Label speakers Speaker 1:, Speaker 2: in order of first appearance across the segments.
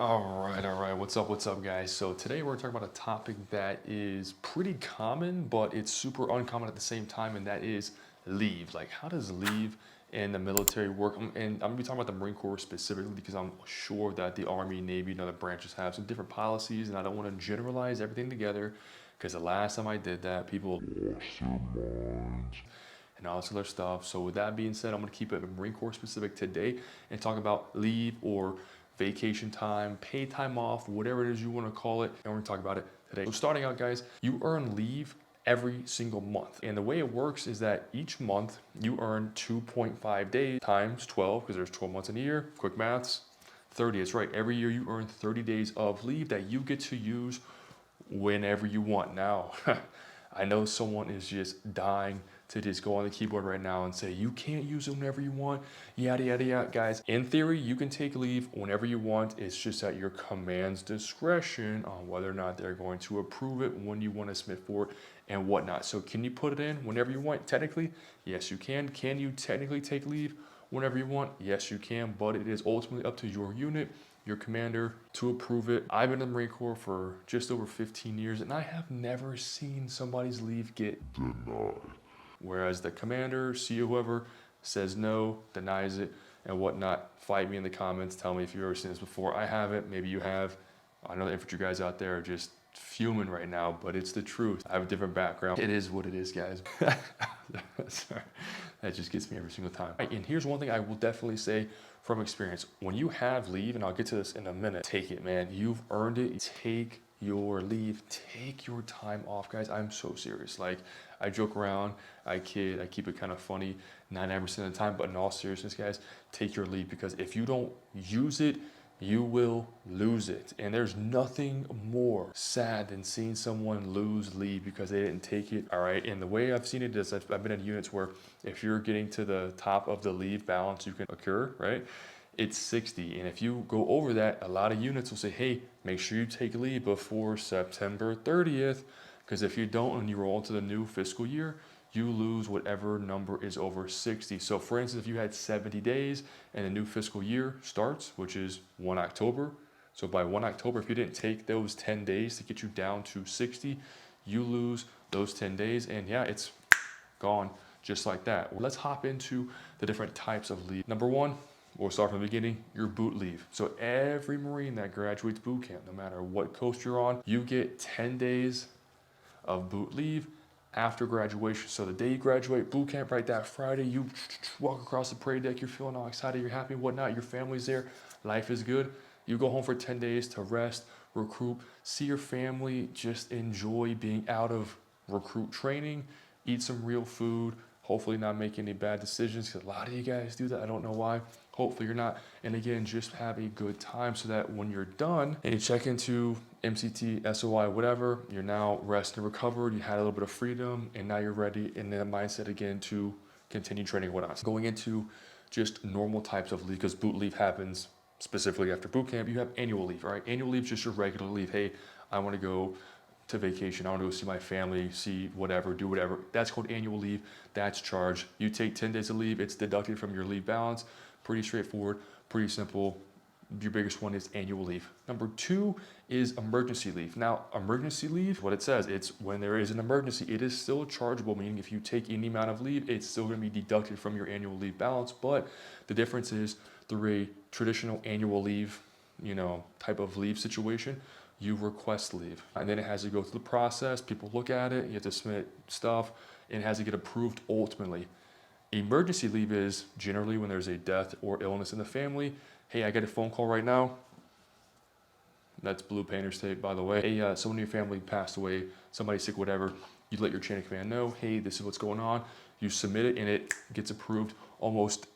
Speaker 1: All right. What's up, guys? So today we're talking about a topic that is pretty common, but it's super uncommon at the same time, and that is leave. Like, how does leave in the military work? And I'm gonna be talking about the Marine Corps specifically because I'm sure that the Army, Navy, and other branches have some different policies, and I don't want to generalize everything together because the last time I did that, people lost their minds and all this other stuff. So with that being said, I'm gonna keep it Marine Corps specific today and talk about leave or vacation time, paid time off, whatever it is you want to call it, and we're gonna talk about it today. So starting out, guys, you earn leave every single month. And the way it works is that each month you earn 2.5 days times 12, because there's 12 months in a year, quick maths, 30, it's right. Every year you earn 30 days of leave that you get to use whenever you want. Now, I know someone is just dying to just go on the keyboard right now and say, you can't use it whenever you want, yada, yada, yada. Guys, in theory, you can take leave whenever you want. It's just at your command's discretion on whether or not they're going to approve it, when you want to submit for it, and whatnot. So can you put it in whenever you want? Technically, yes, you can. Can you technically take leave whenever you want? Yes, you can, but it is ultimately up to your unit, your commander, to approve it. I've been in the Marine Corps for just over 15 years, and I have never seen somebody's leave get denied. Whereas the commander, CEO, whoever, says no, denies it, and whatnot. Fight me in the comments. Tell me if you've ever seen this before. I haven't. Maybe you have. I know the infantry guys out there are just fuming right now, but it's the truth. I have a different background. It is what it is, guys. Sorry. That just gets me every single time. And here's one thing I will definitely say from experience. When you have leave, and I'll get to this in a minute, take it, man. You've earned it. Take your leave. Take your time off, guys. I'm so serious. Like, I joke around, I kid, I keep it kind of funny 99% of the time, but in all seriousness, guys, take your leave, because if you don't use it, you will lose it. And there's nothing more sad than seeing someone lose leave because they didn't take it. All right. And the way I've seen it is I've been in units where if you're getting to the top of the leave balance you can occur, right? It's 60. And if you go over that, a lot of units will say, hey, make sure you take leave before September 30th. Because if you don't and you roll into the new fiscal year, you lose whatever number is over 60. So for instance, if you had 70 days and the new fiscal year starts, which is 1 October, so by 1 October, if you didn't take those 10 days to get you down to 60, you lose those 10 days, and yeah, it's gone just like that. Let's hop into the different types of leave. Number one, we'll start from the beginning, your boot leave. So every Marine that graduates boot camp, no matter what coast you're on, you get 10 days of boot leave after graduation. So the day you graduate boot camp, right, that Friday, you walk across the parade deck, you're feeling all excited, you're happy, whatnot, your family's there, life is good. You go home for 10 days to rest, recruit, see your family, just enjoy being out of recruit training, eat some real food, hopefully not make any bad decisions, because a lot of you guys do that. I don't know why. Hopefully you're not. And again, just have a good time so that when you're done and you check into MCT, SOI, whatever, you're now rested and recovered, you had a little bit of freedom, and now you're ready in the mindset again to continue training, whatnot. So going into just normal types of leave, because boot leave happens specifically after boot camp, you have annual leave, all right? Annual leave is just your regular leave. Hey, I want to go to vacation, I want to go see my family, see whatever, do whatever. That's called annual leave. That's charged. You take 10 days of leave, it's deducted from your leave balance. Pretty straightforward, pretty simple. Your biggest one is annual leave. Number two is emergency leave. Now, emergency leave, what it says, it's when there is an emergency, it is still chargeable, meaning if you take any amount of leave, it's still going to be deducted from your annual leave balance. But the difference is through a traditional annual leave, type of leave situation, you request leave. And then it has to go through the process. People look at it, you have to submit stuff, and it has to get approved ultimately. Emergency leave is generally when there's a death or illness in the family. Hey, I get a phone call right now. That's blue painter's tape, by the way. Hey, someone in your family passed away, somebody's sick, whatever. You let your chain of command know, hey, this is what's going on. You submit it and it gets approved almost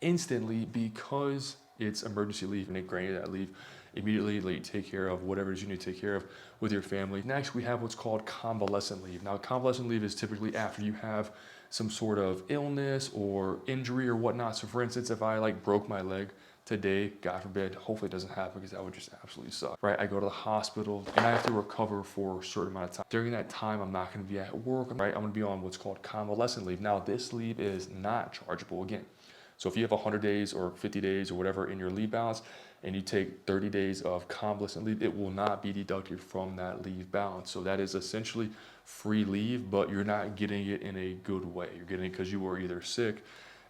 Speaker 1: instantly because it's emergency leave, and they grant you that leave immediately. Let you take care of whatever it is you need to take care of with your family. Next, we have what's called convalescent leave. Now, convalescent leave is typically after you have some sort of illness or injury or whatnot. So for instance, if I broke my leg today, God forbid, hopefully it doesn't happen because that would just absolutely suck, right? I go to the hospital and I have to recover for a certain amount of time. During that time, I'm not going to be at work, right? I'm going to be on what's called convalescent leave. Now, this leave is not chargeable. Again, So if you have 100 days or 50 days or whatever in your leave balance, and you take 30 days of convalescent leave, it will not be deducted from that leave balance. So that is essentially free leave, but you're not getting it in a good way. You're getting it because you were either sick,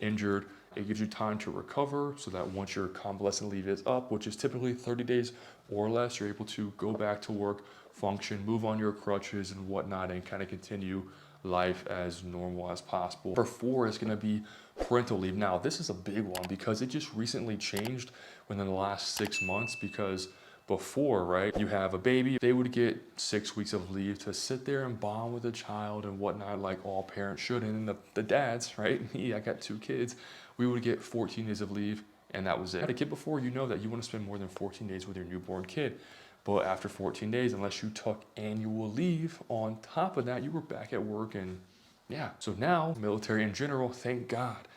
Speaker 1: injured. It gives you time to recover so that once your convalescent leave is up, which is typically 30 days or less, you're able to go back to work, function, move on your crutches and whatnot, and kind of continue life as normal as possible. Number 4 is going to be parental leave. Now, this is a big one because it just recently changed within the last 6 months, because before, right, you have a baby, they would get 6 weeks of leave to sit there and bond with the child and whatnot, like all parents should. And the dads, right, me, I got 2 kids, we would get 14 days of leave, and that was it. If you had a kid before, you know that you want to spend more than 14 days with your newborn kid. But after 14 days, unless you took annual leave on top of that, you were back at work. And yeah, so now military in general, thank God,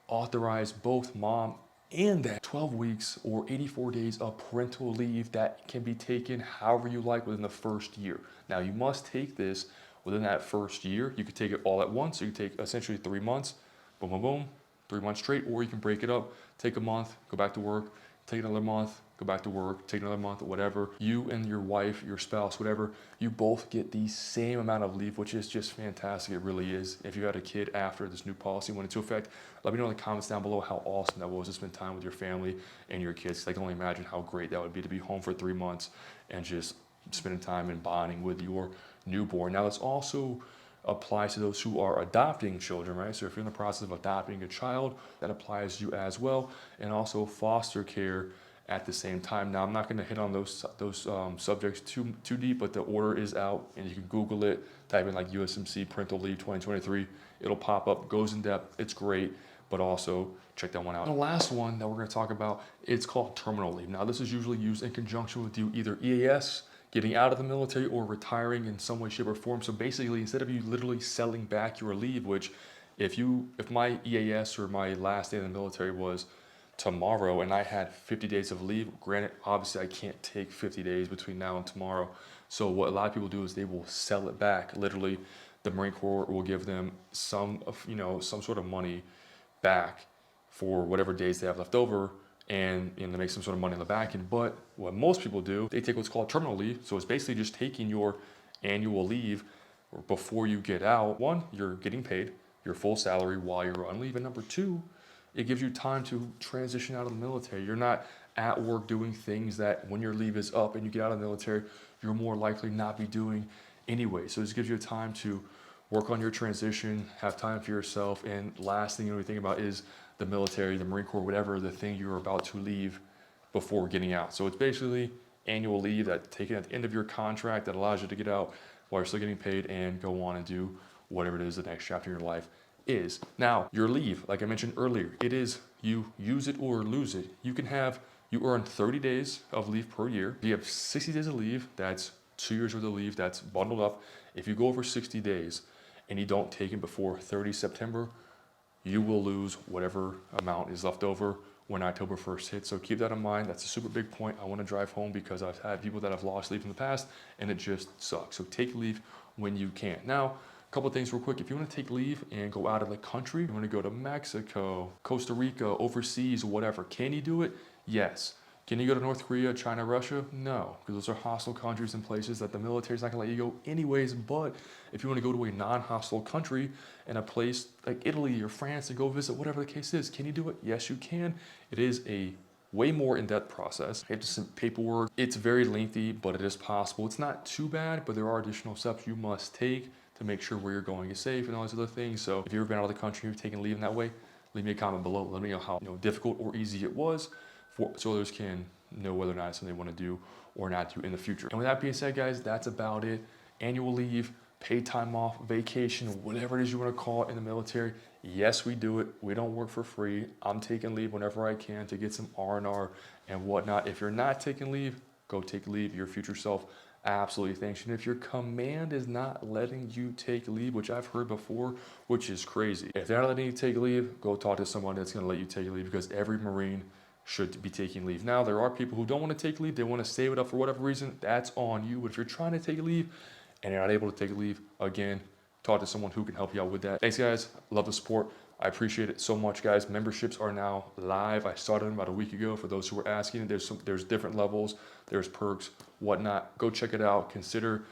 Speaker 1: authorize both mom and dad 12 weeks or 84 days of parental leave that can be taken however you like within the first year. Now, you must take this within that first year. You could take it all at once, so you take essentially 3 months, boom, boom, boom, 3 months straight, or you can break it up, take a month, go back to work, take another month, go back to work, take another month, whatever. You and your wife, your spouse, whatever, you both get the same amount of leave, which is just fantastic. It really is. If you had a kid after this new policy went into effect, let me know in the comments down below how awesome that was to spend time with your family and your kids. I can only imagine how great that would be to be home for 3 months and just spending time and bonding with your newborn. Now, this also applies to those who are adopting children, right? So if you're in the process of adopting a child, that applies to you as well, and also foster care at the same time. Now, I'm not going to hit on those subjects too deep, but the order is out, and you can Google it, type in like USMC Parental Leave 2023. It'll pop up, goes in depth. It's great, but also check that one out. And the last one that we're going to talk about, it's called terminal leave. Now, this is usually used in conjunction with you either EAS, getting out of the military, or retiring in some way, shape, or form. So basically, instead of you literally selling back your leave, which if my EAS or my last day in the military was tomorrow and I had 50 days of leave, granted, obviously I can't take 50 days between now and tomorrow. So what a lot of people do is they will sell it back. Literally, the Marine Corps will give them some sort of money back for whatever days they have left over, and they make some sort of money in the back end. But what most people do, they take what's called terminal leave. So it's basically just taking your annual leave before you get out. 1, you're getting paid your full salary while you're on leave, and number 2, it gives you time to transition out of the military. You're not at work doing things that when your leave is up and you get out of the military, you're more likely not be doing anyway. So this gives you time to work on your transition, have time for yourself, and last thing you think about is the military, the Marine Corps, whatever the thing you're about to leave before getting out. So it's basically annual leave that taken at the end of your contract that allows you to get out while you're still getting paid and go on and do whatever it is the next chapter in your life is. Now, your leave, like I mentioned earlier, it is you use it or lose it. You earn 30 days of leave per year. You have 60 days of leave. That's 2 years worth of leave. That's bundled up. If you go over 60 days and you don't take it before 30 September, you will lose whatever amount is left over when October 1st hits. So keep that in mind. That's a super big point. I want to drive home because I've had people that have lost leave in the past and it just sucks. So take leave when you can. Now, a couple of things real quick. If you want to take leave and go out of the country, you want to go to Mexico, Costa Rica, overseas, whatever, can you do it? Yes. Can you go to North Korea, China, Russia? No, because those are hostile countries and places that the military is not going to let you go anyways. But if you want to go to a non-hostile country and a place like Italy or France and go visit, whatever the case is, can you do it? Yes, you can. It is a way more in-depth process. You have to send paperwork. It's very lengthy, but it is possible. It's not too bad, but there are additional steps you must take to make sure where you're going is safe and all these other things. So if you've ever been out of the country, you've taken leave in that way, leave me a comment below. Let me know how difficult or easy it was, so others can know whether or not it's something they want to do or not do in the future. And with that being said, guys, that's about it. Annual leave, paid time off, vacation, whatever it is you want to call it in the military. Yes, we do it. We don't work for free. I'm taking leave whenever I can to get some R&R and whatnot. If you're not taking leave, go take leave. Your future self absolutely thanks you. And if your command is not letting you take leave, which I've heard before, which is crazy. If they're not letting you take leave, go talk to someone that's going to let you take leave, because every Marine should be taking leave. Now, there are people who don't want to take leave. They want to save it up for whatever reason. That's on you. But if you're trying to take leave and you're not able to take leave, again, talk to someone who can help you out with that. Thanks, guys. Love the support. I appreciate it so much, guys. Memberships are now live. I started them about a week ago. For those who were asking, there's different levels, there's perks, whatnot. Go check it out. Consider,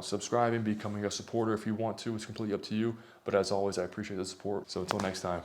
Speaker 1: subscribing, becoming a supporter if you want to. It's completely up to you. But as always, I appreciate the support. So until next time.